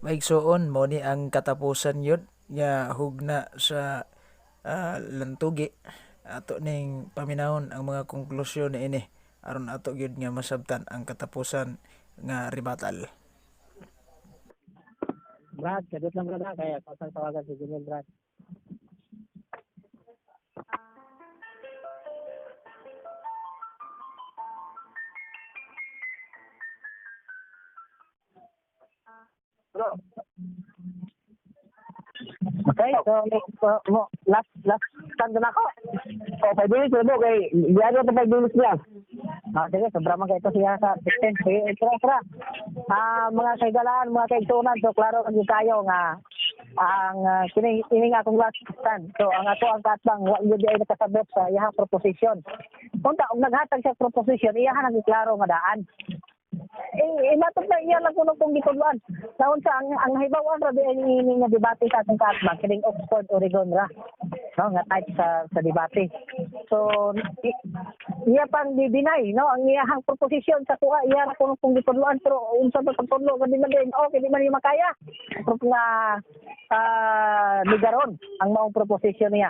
Maigsoon mo ni ang katapusan yun nga hugna sa lantugi ato ning paminahon ang mga konklusyon na ini aron ato gyud nga masabtan ang katapusan nga ribatal. Brad, kadot lang Brad ha, kaya pasang tawagan si Junel Brad. Bro. Okay, last stand na ako. O, 5 minutes bro, kay diyan ito 5 minutes lang. Sige, sobra man kayo ito siya sa 16. Sige, extra. Mga kaigalaan, mga kaigsunan, so klaro kami tayo nga ang kining akong last stand. So, ang ako ang katbang, wag yun di ay nakasabot sa iyahang proposition. Punta, kung naghatag siya proposition, iyahan ang klaro nga daan. Matod na iya lang kuno kung gitudluan. Naon sa ang hibawan ra di ini nga debate sa atong katbang kining Oxford, Oregon ra. No, nga type sa debate. So iya pang di-deny no ang iyahang proposition sa tuwa iya ra kuno kung gitudluan pero unsa ba pagtudlo kadi man din okay di man makaya. Pero nga ligaron ang maong proposition niya.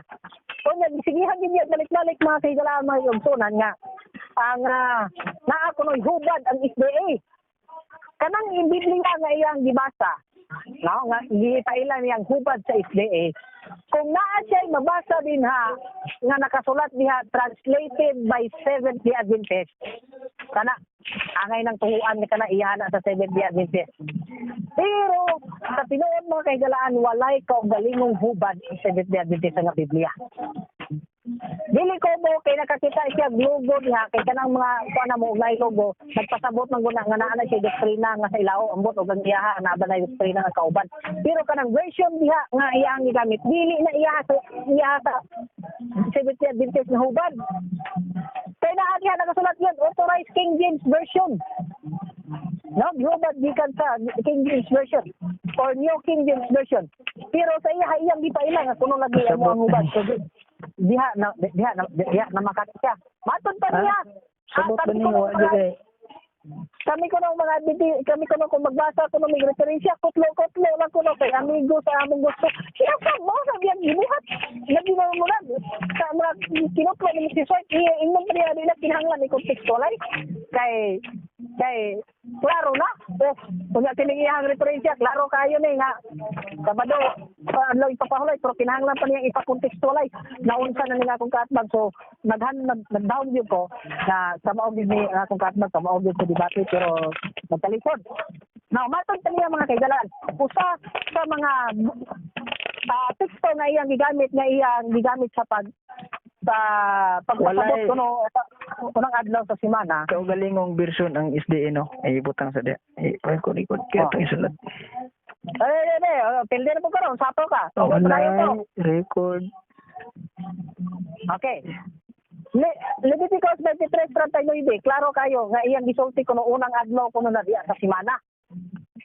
Kunya sigihan gid niya balik-balik mga kaigalaan mga igsunan nga ang naa kunoy hubad ang SDA kanang Biblia nga iyang gibasa no nga gipailan niyang hubad sa SDA kung naa siya mabasa din ha nga nakasulat diha translated by Seventh-day Adventist kana angay nang tuhuan ni kana iyana sa Seventh-day Adventist pero sa tinuod mga kaigalaan walay kaugalingong hubad sa Seventh-day Adventist nga Biblia. Dili ko mo kay nakakita siya logo diha kay kanang mga kuana mo ngay logo nagpasabot man guna nga naa na siya doktrina nga sa ilaw ambot og ang iyaha na ba na doktrina nga kauban pero kanang version diha nga iyang gigamit dili na iyaha sa Seventh-day Adventist nga hubad kay naa diha nakasulat yan authorized King James version no hubad gikan sa King James version or New King James version pero sa iyang gipailan nga kuno lagi ang hubad so diha na makakita. Matod pa niya. Sabot ba niyo di kami ko nung mga kami ko nung kung magbasa ko ng may referensya, kutlo lang ko nung kay amigo sa among gusto. Kaya sa mo, sabi ang gibuhat. Naginaw mo na. Sa mga kinutlo ni Mrs. White, ingong pa niya nila kinahanglan ni contextualize. Kay klaro na. Kung natin iyang referensya, klaro kayo na nga. Sabado, ano ipapahulay, pero kinahanglan pa niya ipakontextualize. Naunsa na nila akong katbag. So, nag-down view ko na sa maog din ni akong katbag, sa maog din sa debate, pero nagtalikod. Now, matod pa niya mga kaigalaan. Usa sa mga teksto na iyang gigamit sa pagpasabot ko no unang adlaw sa semana. kaugalingong version ang SDA no ay butang sa di ay ko record kaya itong isulat. Pilde na po karon, sato ka. Online record. Okay. Leviticus 23:39, klaro kayo nga iyang gisulti kuno unang adlaw kuno na diya sa semana.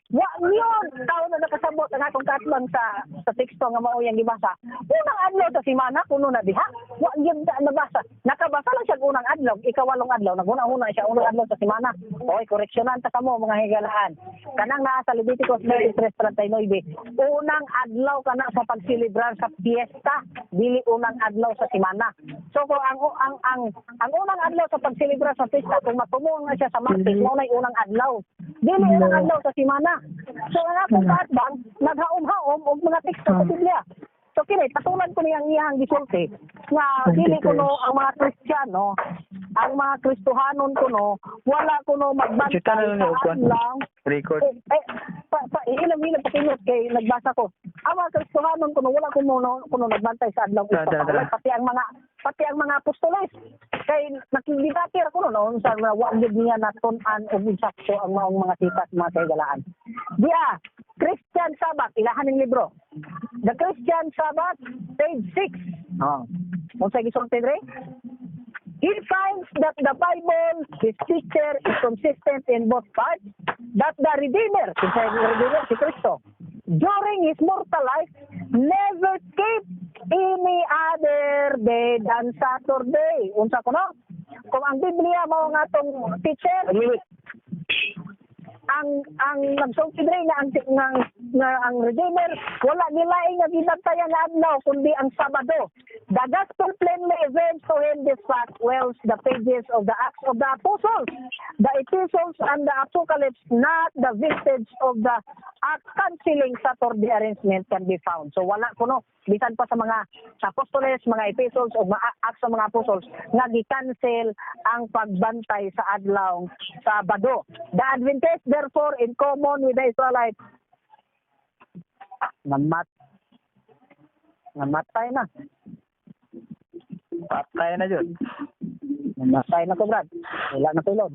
Wa yun taon na nakasabot ang atong katlang sa teksto nga mao yang gibasa. Unang adlaw sa semana kuno na diha. Wa gyud nabasa. Nakabasa lang siya unang adlaw, ikawalong adlaw, naguna-una siya unang adlaw sa semana. Oy, koreksyonan ta kamo mga higalaan. Kanang naa sa Leviticus 23:39, unang adlaw kana sa pagsilibrar sa piyesta, dili unang adlaw sa semana. So kung ang unang adlaw sa pagsilibrar sa piyesta kung matumo nga siya sa Martes, mao nay unang adlaw. Dili unang adlaw sa semana. So ang akong katbang naghaom-haom og mga teksto sa Biblia. So kini patulan ko niyang iyang gisulti nga dili ko no ang mga Kristiyano, ang mga Kristohanon ko no, wala ko no magbantay sa adlaw. Record. Ilang pakinot kay nagbasa ko. Ang mga Kristohanon ko no, wala ko no nagbantay sa adlaw. Pati ang mga apostoles kay nakidebate ra ko no unsa nga wa gyud niya natun-an og insakto ang maong mga sipat mga kaigalaan. Diya, Christian Sabbath, ilahan ng libro. The Christian Sabbath, page 6. Kung sa gisulti dre? He finds that the Bible, his teacher, is consistent in both parts, that the Redeemer, si Kristo, during his mortal life, never kept any other day than Saturday. Unsa ko no? Kung ang Biblia mao nga atong teacher, ang nagsulti dre nga nga ang Redeemer wala nilaing nga ginantayan nga adlaw kundi ang Sabado. The gospel plainly reveals to him this fact whilst the pages of the Acts of the Apostles, the epistles and the Apocalypse, not the vestige of the canceling Saturday arrangement can be found. So wala kuno bisan pa sa mga apostoles, mga epistles o mga Acts of mga Apostles nga gi-cancel ang pagbantay sa adlaw Sabado. The Adventists therefore in common with the Israelites namatay na. Patay na jud. Namatay na ko, Brad. Wala na tulog.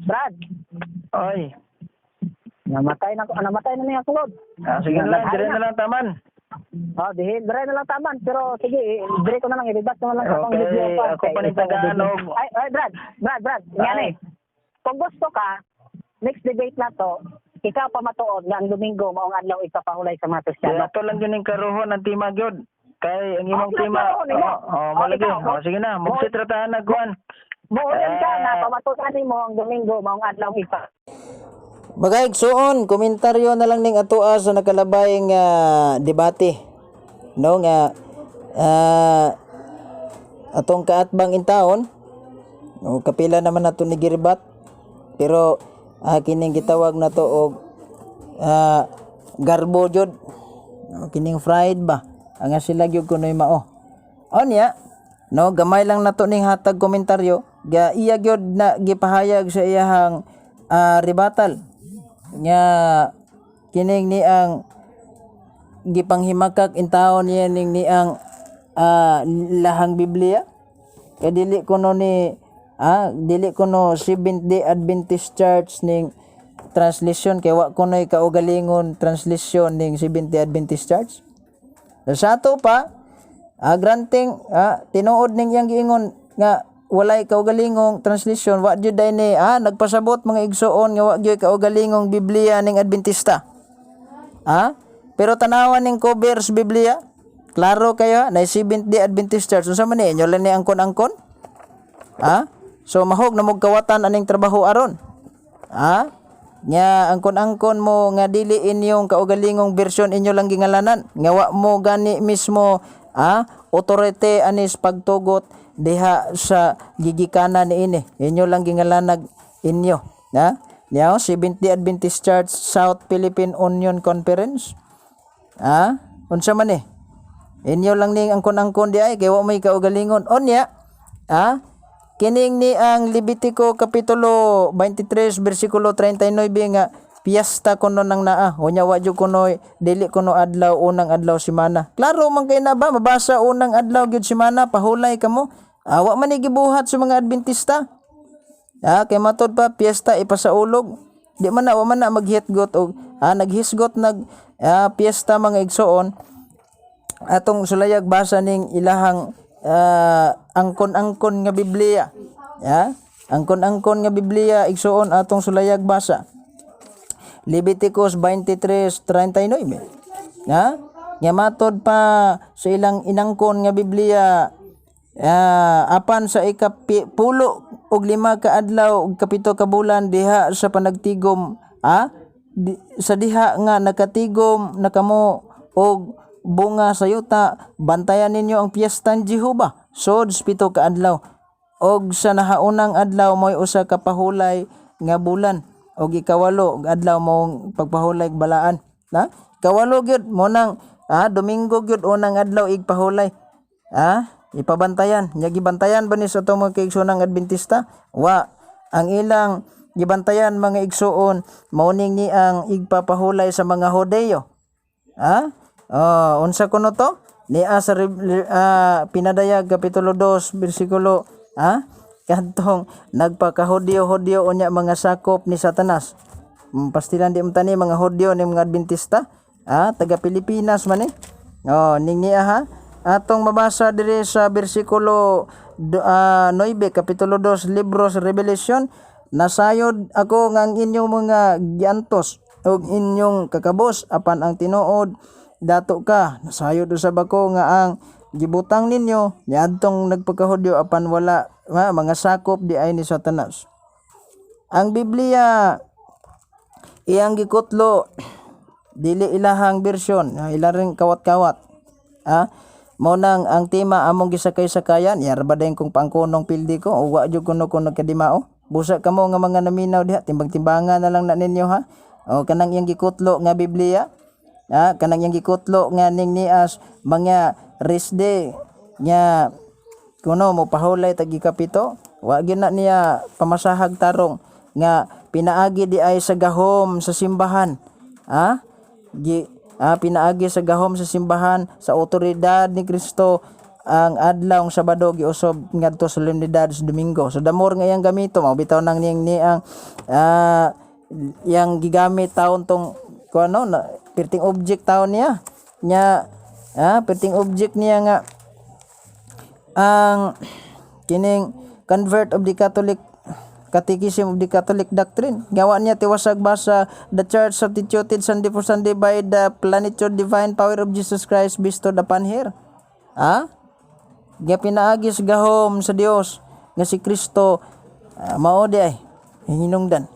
Brad, Oy. namatay na niya tulog. Sige na lang, dire na lang taman. Dire na lang taman. Pero sige, dire ko na lang, ilibas ko na lang sa Okay, video ko. ako pa ni Tagalog. Ay, Brad. Yan eh. Kung gusto ka, next debate na to, ikaw pa matuod nga ang Domingo maong adlaw ipapahulay sa mga Kristiyano. Kaya to lang yun yung karuhon ng tima gyud. Kay ang imong Okay, tima. karuhon nimo. Malagi. Ikaw, Sige na, magsitratahan na kuan. Muulan ka na, pamatuod mo ang Domingo maong adlaw Mga igsoon, komentaryo na lang ning atoa sa nakalabay nga debate. No nga atong kaatbang intawon. No, kapila naman nato ni giribat. Pero kining gitawag na to og garbo jud. No, kining fried ba? Ang sila gyud kunoy mao. Onya, no, gamay lang nato ning hatag komentaryo. Ga iya gyud na gipahayag sa iyahang rebuttal nga kining ni ang gipanghimakak intawon niya ning ni ang lahang Biblia kay dili kuno Seventh-day Adventist Church ning translation kay wa kunoy kaugalingon translation ning Seventh-day Adventist Church. Sa ato pa granting tinuod ning iyang giingon nga walay kaugalingong translation wa jud day ni nagpasabot mga igsoon nga wa gyud kaugalingong Biblia ning Adventista. Pero tanawan ning covers Biblia klaro kayo na Seventh-day Adventist Church unsa man ni inyo lang ni angkon-angkon? So mahog na magkawatan aning trabaho aron. Nya angkon-angkon mo nga dili inyong kaugalingong version inyo lang gingalanan nga wa mo gani mismo authority anis pagtugot diha sa gigikanan ni ini inyo lang gingalanag inyo niya Seventh-day Adventist Church South Philippine Union Conference unsa man inyo lang ning angkon-angkon di ay kay wa may kaugalingon onya kining ni ang Levitico kapitulo 23 bersikulo 39 nga piyesta kuno nang unya wa jud kuno dili kuno adlaw unang adlaw semana. Klaro man kay na ba mabasa unang adlaw gyud semana pahulay kamo. Wa man gibuhat sa mga Adventista. Kay matod pa piyesta ipasaulog. Di man wa man maghiatgot og naghisgot piyesta mga igsoon. Atong sulayag basa ning ilahang angkon-angkon nga Biblia. Angkon-angkon nga Biblia igsoon atong sulayag basa. Leviticus 23:39. Nga matod pa sa ilang inangkon nga Biblia apan sa ikapulo og 5 ka adlaw ug kapito ka bulan diha sa panagtigom sa diha nga nakatigom nakamo og bunga sa yuta bantayan ninyo ang piyestan Jehova sod 7 ka adlaw og sa nahaunang adlaw mo'y usa ka pahulay nga bulan og ikawalo adlaw mong pagpahulay balaan kawalo gyud mo nang Domingo gyud unang adlaw igpahulay ipabantayan nya gibantayan ba ni sa mga kaigsoonang Adventista wa ang ilang gibantayan mga igsoon mauning ni ang igpapahulay sa mga Hodeo unsa kuno to niya sa pinadayag kapitulo 2 bersikulo kantong nagpakahodyo unya mga sakop ni Satanas pastilan di umtani mga Hodeo ni mga Adventista taga Pilipinas man ning niya atong mabasa diri sa bersikulo 9 kapitulo 2 libro sa Revelation nasayod ako nga ang inyong mga giantos ug inyong kakabos apan ang tinuod dato ka nasayod usab ako nga ang gibutang ninyo niadtong nagpagkahodyo apan wala mga sakop di ay ni Satanas. Ang Biblia iyang gikutlo dili ilahang bersyon, ila ring kawat-kawat. Mao nang ang tema among gisakay-sakayan, yar ba dayon kung pangkunong pildi ko o wa jud kuno kadimao. Busa kamo nga mga naminaw diha, timbang-timbangan na lang na ninyo ha. O kanang iyang gikutlo nga Biblia, kanang iyang gikutlo nga ning nias mga rest day nga kuno mo pahulay tag ikapito, wa gyud na niya pamasahag tarong nga pinaagi di ay sa gahom sa simbahan. Pinaagi sa gahom sa simbahan sa otoridad ni Kristo ang adlaw ng Sabado giusob ngadto sa solemnidad sa Domingo. So damor nga iyang gamito mao bitaw nang niyang yang gigamit taon tong kuno na perting object taon niya nya perting object niya nga ang kining convert of the Catholic Catechism of the Catholic Doctrine. Gawa niya tiwasag basa the church substituted Sunday for Sunday by the plenitude divine power of Jesus Christ bestowed upon her. Nga pinaagi sa gahom sa Dios nga si Kristo mao di ay hinungdan.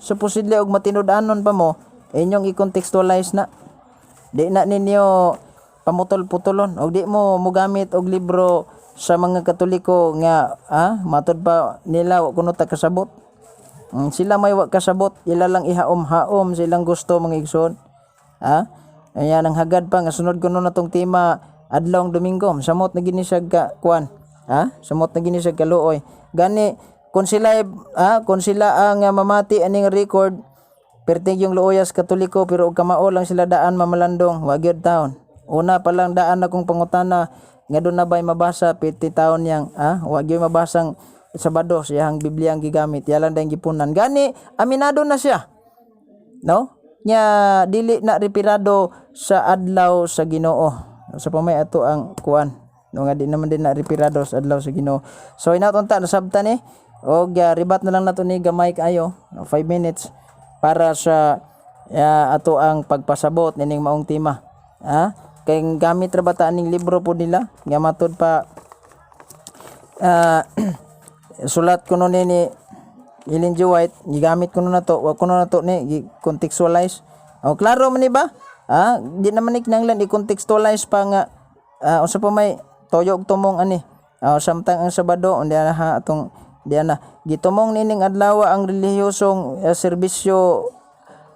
Supposedly og matinud-anon pa mo inyong i-contextualize na. Di na ninyo pamutol-putulon og di mo mogamit og libro sa mga Katoliko nga matod pa nila wa kuno ta kasabot. Sila may wa kasabot, ila lang ihaom-haom silang gusto mga igsoon. Ayan ang hagad pa nga sunod kuno na tong tema adlawng Domingo. Samot na gini siya ka kuan. Samot na gini siya kaluoy. Gani kung sila ang mamati aning record perting yung luoyas Katoliko pero og kamao lang sila daan mamalandong wa gyud taon. Una pa lang daan akong pangutana nga doon na ba'y mabasa 50 taon yang wag yung mabasang Sabado siyang Biblia ang gigamit yalan dayang gipunan gani aminado na siya nya dili na repirado sa adlaw sa Ginoo sa pamay ato ang kuan nga di naman din na repirado sa adlaw sa Ginoo. So inatunta nasabtan og ribat na lang nato ni gamay kayo 5 minutes para sa ato ang pagpasabot nining maong tema. Kay gamit ra bata ning libro po nila nga matud pa sulat kuno ni Ellen G. White gigamit kuno na to wa kuno na to ni contextualize klaro man ni ba di naman ni kinahanglan i-contextualize pa nga unsa pa may toyo og tumong ani samtang ang Sabado undiana atong diana gitumong nining adlaw ang relihiyosong serbisyo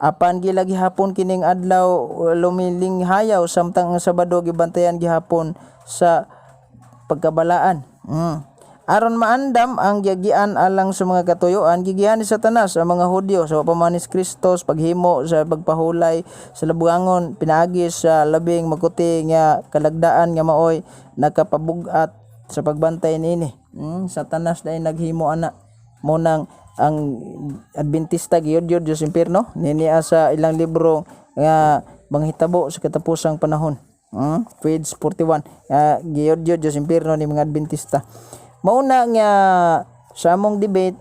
apan gila gihapon kining adlaw lumiling hayaw samtang ang Sabado gibantayan gihapon sa pagkabalaan. Aron maandam ang giagian alang sa mga katuyoan gigihan ni Satanas ang mga Hudyo sa pamanis Kristos paghimo sa pagpahulay sa labuangon pinaagi sa labing makuti nga kalagdaan nga maoy nakapabugat sa pagbantay niini. Satanas dai naghimo ana mo nang ang Adventista giyod Diyos impierno niniya sa ilang libro nga manghitabo sa katapusang panahon. Page 41 giyod Diyos impierno ni mga Adventista. Mauna nga sa among debate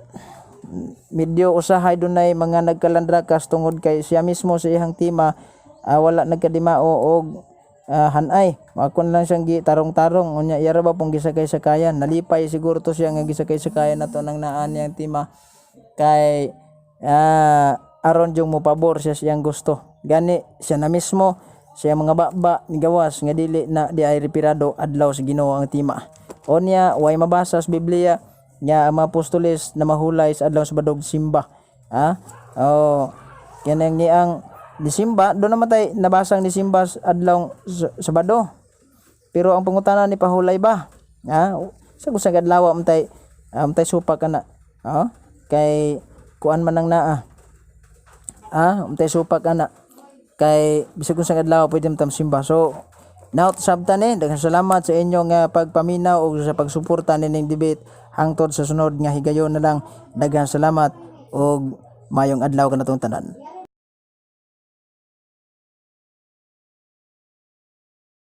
medyo usahay dunay mga nagkalandrakas tungod kay siya mismo sa iyang tema wala nagkadimao og hanay makon lang siyang gitarong-tarong unya iyara ba pong gisakay-sakayan nalipay siguro to siya nga gisakay-sakayan nato nang naan yang tema kay aron jung mo pabor siya siyang gusto gani siya na mismo siya mga baba ni gawas nga dili na di ay repirado adlaw sa Ginoo ang tema onya way mabasa sa Biblia nga ang mga apostoles na mahulay sa adlaw sa Badog simba kanang ni ang Disimba do namatay nabasang Disimba adlaw Sabado pero ang pangutana ni pahulay ba sa gusang adlaw amtay supa kana kay kuan man nang naa umtay supak ana kay bisag kung sa adlaw pwede tam simba. So now sabtan daghang salamat sa inyo nga pagpaminaw o sa pagsuporta nining debate hangtod sa sunod nga higayon na lang daghang salamat og mayong adlaw kanatong tanan.